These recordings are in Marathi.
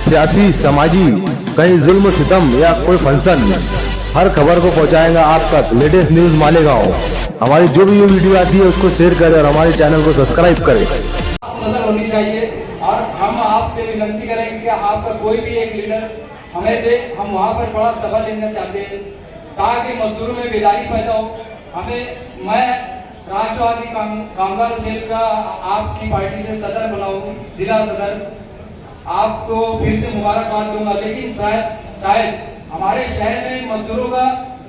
सियासी, समाजी, कहीं जुल्म सितम या कोई फंक्शन, हर खबर को पहुंचाएगा आप तक। Latest news Malegaon. हमारी जो भी वीडियो आती है उसको शेयर करें और हमारे चैनल को सब्सक्राइब करें। नजर होनी चाहिए और हम आपसे विनती करेंगे कि आपका कोई भी एक लीडर हमें दे। हम वहाँ पर बड़ा सभा लेना चाहते हैं ताकि मजदूरों में बेदारी पैदा हो। मैं राष्ट्रवादी कामगार सेल का आपकी पार्टी से सदर बना हूँ, जिला सदर। आपको फिर से मुबारकबाद दूंगा, लेकिन शायद हमारे शहर में मजदूरों का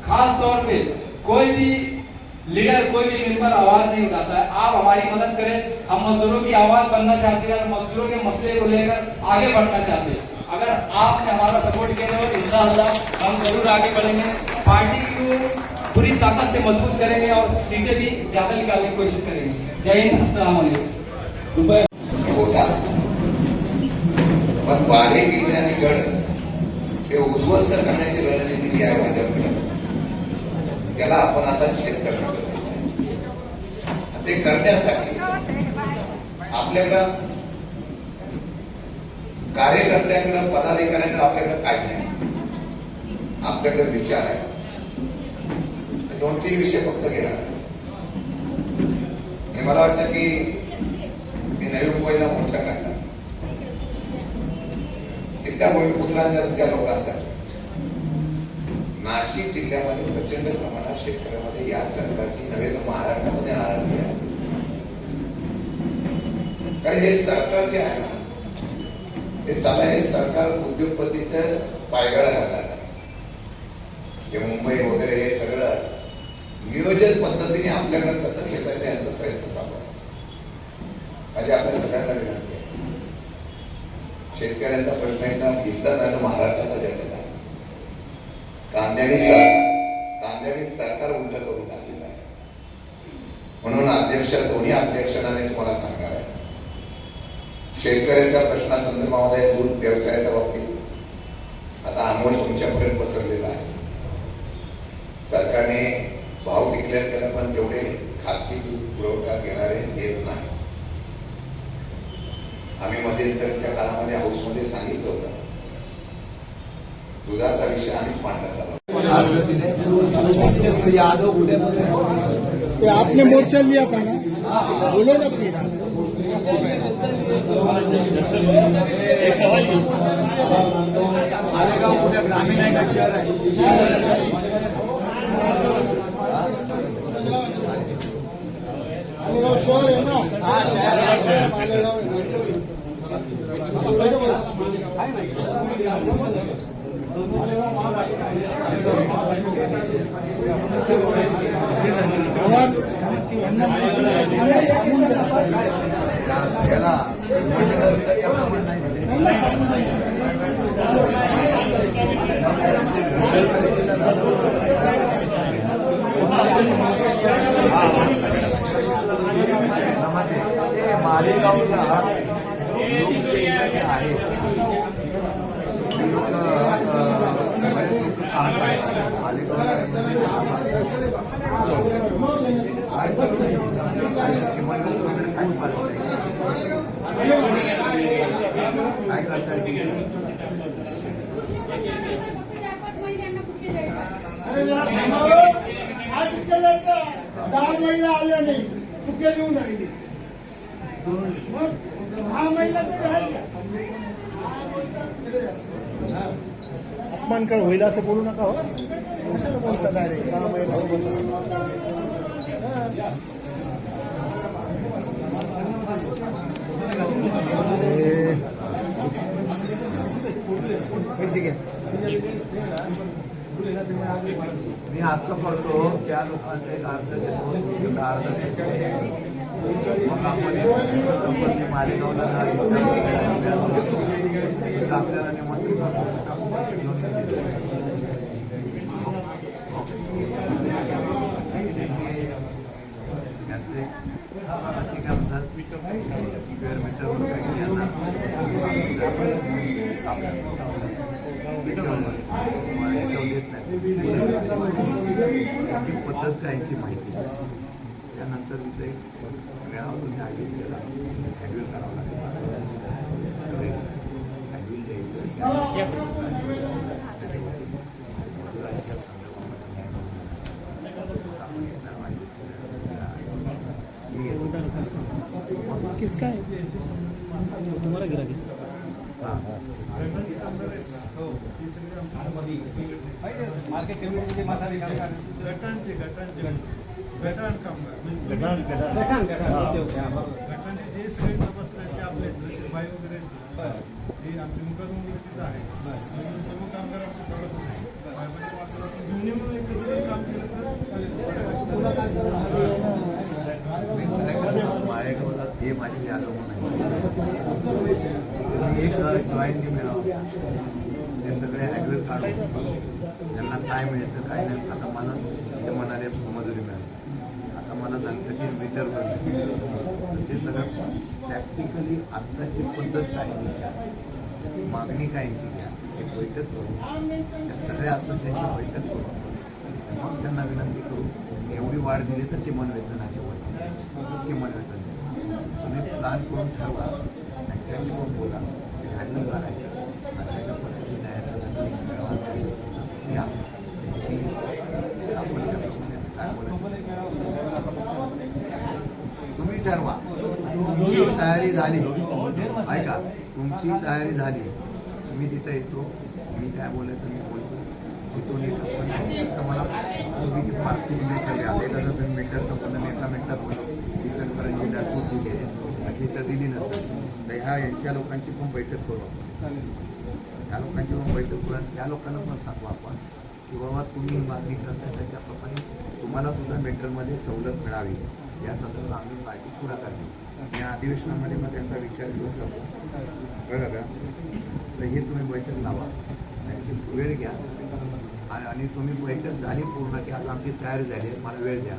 खास तौर पे कोई भी लीडर, कोई भी मेंबर आवाज नहीं उठाता है। आप हमारी मदद करें। हम मजदूरों की आवाज बनना चाहते हैं और मजदूरों के मसले को लेकर आगे बढ़ना चाहते हैं। अगर आपने हमारा सपोर्ट किया तो इंशाअल्लाह हम जरूर आगे बढ़ेंगे, पार्टी को पूरी ताकत से मजबूत करेंगे और सीटें भी ज्यादा निकालने की कोशिश करेंगे। जय हिंद, अस्सलाम वालेकुम। पण वारे गेले आणि गड हे उद्ध्वस्त करण्याची रणनीती जी आहे भाजपकडे, त्याला आपण आता निषेध करणार. ते करण्यासाठी आपल्याकडं कार्यकर्त्यांकडे, पदाधिकाऱ्यांकडे आपल्याकडे काही नाही. आपल्याकडे विचार आहे. 2-3 विषय फक्त घेणार. मला वाटतं की मी नवी मुंबईला मोर्चा काढला त्या भूमिपुत्रांच्या लोकांसाठी. नाशिक जिल्ह्यामध्ये प्रचंड प्रमाणात शेतकऱ्यांमध्ये या सरकारची नव्हे तर महाराष्ट्रामध्ये नाराजगी आहे. कारण हे सरकार जे आहे ना, हे सरकार उद्योगपतीचं पायगळा घालणार आहे. जे मुंबई वगैरे हे सगळं नियोजन पद्धतीने आपल्याकडे कसं घेता येतं याचा प्रयत्न चालू आहे. म्हणजे आपल्या सगळ्यांना विनंती आहे, शेतकऱ्यांचा प्रश्न एकदा घेतला नाही तर महाराष्ट्राचा जनता आहे. कांद्याने सरकार उलट करून टाकलेलं आहे. म्हणून दोन्ही अध्यक्षांनी तुम्हाला सांगणार आहे, शेतकऱ्यांच्या प्रश्नासंदर्भामध्ये दूध व्यवसायाच्या बाबतीत आता अमोल तुमच्यापर्यंत पसरलेला आहे. सरकारने भाव डिक्लेअर केला, पण तेवढे खासगी दूध पुरवठा घेणारे देत नाही. आम्ही मध्यंतरीच्या काळामध्ये हाऊसमध्ये सांगितलं होतं, दुधाचा विषय आम्हीच मांडला झाला. आपने मोर्चा लिया था ना, बोलो ना प्लीज. मालेगाव कुठे ग्रामीण आहे का शहर आहे? मालेगाव शहर आहे ना. हा शहर आहे. मालेगाव मालेगावला आहे दहा महिला आल्या नाही, कुठे देऊन राहिले. मग 6 महिला अपमान कर होईल असं बोलू नका. हो कशाला बोलता डायरेक्ट 6 महिला मी असं करतो, त्या लोकांचा एक अर्ज घेतो, मग आपण मालेगावला आपल्याला निमंत्रण पद्धत कायची माहिती त्यानंतर तिथे वेळा तुम्ही आयोजित केला ॲड्युअल करावं लागेल. सगळे ॲड्युअल मजुरांच्या संदर्भामध्ये किसका है तुम्हारा गिरा मार्केट कमिटीचे गटांचे जे सगळे सभासद आहेत ते आपले भाई वगैरे हे आमचे मुकादम वगैरे तिथं आहे सर्व कामगार आमचे सभासद आहेत दोन्ही मिळून एकत्र काम केलं तर माळेगावात हे माझे यादव नाही एक जॉईंटली मिळावं ते सगळे ॲग्रेट काढून त्यांना काय मिळतं काय नाही. आता मला ते म्हणाले मजुरी मिळाली, आता मला सांगतं की मीटरवर तर ते सगळं प्रॅक्टिकली आत्ताची पद्धत काय घ्या, मागणी कायची घ्या, एक बैठक करू, त्या सगळ्या असोसिएशनची बैठक करू, मग त्यांना विनंती करू एवढी वाढ दिली तर ते मनवेतनाचे वर ते मनवेतन तुम्ही प्लॅन करून ठरवा, त्यांच्याशी पण बोला, ते हँडल करायचं अशा पद्धतीने न्यायालयाला या आपण त्याप्रमाणे काय बोलायचं तुम्ही ठरवा. तुमची तयारी झाली, ऐका तुमची तयारी झाली, मी तिथं येतो, मी काय बोलायचं मी बोलतो तिथून येतो. पण मला तुम्ही 5 मिनिट एखादा तुम्ही मीटर तर पण मी एका मिनिटात बोलतो इचलकरंजीला सूट दिली आहे अशी तर दिली नसेल तर ह्या यांच्या लोकांची पण बैठक करू आपण, त्या लोकांची पण बैठक करू आणि त्या लोकांना पण सांगू आपण की बाबा तुम्ही मागणी करता त्याच्याप्रमाणे तुम्हाला सुद्धा मीटरमध्ये सवलत मिळावी या संदर्भात आम्ही पार्टी पुढाकार घेऊ. या अधिवेशनामध्ये मग त्यांचा विचार घेऊन जातो कळलं का. तर हे तुम्ही बैठक लावा, त्यांची वेळ घ्या आणि तुम्ही बैठक झाली पूर्ण की आज आमची तयारी झाली मला वेळ द्या.